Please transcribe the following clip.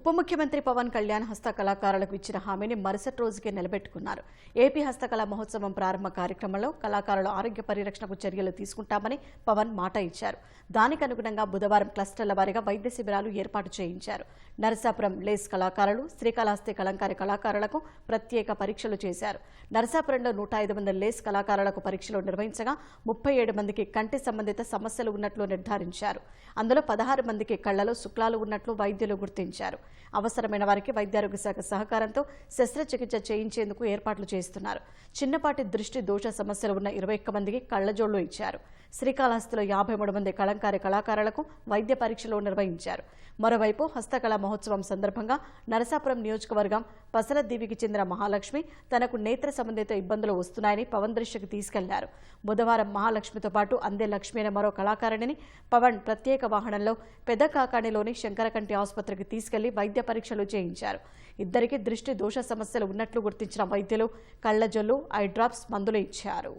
ఉప ముఖ్యమంత్రి పవన్ కళ్యాణ్ హస్తకళాకారులకు ఇచ్చిన హామీని మరుసటి రోజుకే నిలబెట్టుకున్నారు. ఏపీ హస్తకళా మహోత్సవం ప్రారంభ కార్యక్రమంలో కళాకారుల ఆరోగ్య పరిరక్షణకు చర్యలు తీసుకుంటామని పవన్ మాట ఇచ్చారు. దానికి అనుగుణంగా బుధవారం క్లస్టర్ల వారీగా వైద్య శిబిరాలు ఏర్పాటు చేయించారు. నరసాపురం లేస్ కళాకారులు, శ్రీకాళహస్తి కలంకారీ కళాకారులకు ప్రత్యేక పరీక్షలు చేశారు. నరసాపురంలో 105 మంది లేస్ కళాకారులకు పరీక్షలు నిర్వహించగా 37 మందికి కంటి సంబంధిత సమస్యలు ఉన్నట్లు నిర్ధారించారు. అందులో 16 మందికి కళ్లలో శుక్లాలు ఉన్నట్లు వైద్యులు గుర్తించారు. అవసరమైన వారికి వైద్యారోగ్య శాఖ సహకారంతో శస్త్రచికిత్స చేయించేందుకు ఏర్పాట్లు చేస్తున్నారు. చిన్నపాటి దృష్టి దోష సమస్యలు ఉన్న 21 మందికి కళ్లజోళ్లు ఇచ్చారు. శ్రీకాళహస్తిలో 53 మంది కలంకారీ కళాకారులకు వైద్య పరీక్షలు నిర్వహించారు. మరోవైపు హస్తకళా మహోత్సవం సందర్భంగా నరసాపురం నియోజకవర్గం పసలదీవికి చెందిన మహాలక్ష్మి తనకు నేత్ర సంబంధిత ఇబ్బందులు వస్తున్నాయని పవన్ దృష్టికి తీసుకెళ్లారు. బుధవారం మహాలక్ష్మితో పాటు అందే లక్ష్మి అనే మరో కళాకారిణిని పవన్ ప్రత్యేక వాహనంలో పెదకాకాణిలోని శంకరకంటి ఆసుపత్రికి తీసుకెళ్లి వైద్య పరీక్షలు చేయించారు. ఇద్దరికి దృష్టి దోష సమస్యలు ఉన్నట్లు గుర్తించిన వైద్యులు కళ్లజొల్లు, ఐ డ్రాప్స్ మందులు ఇచ్చారు.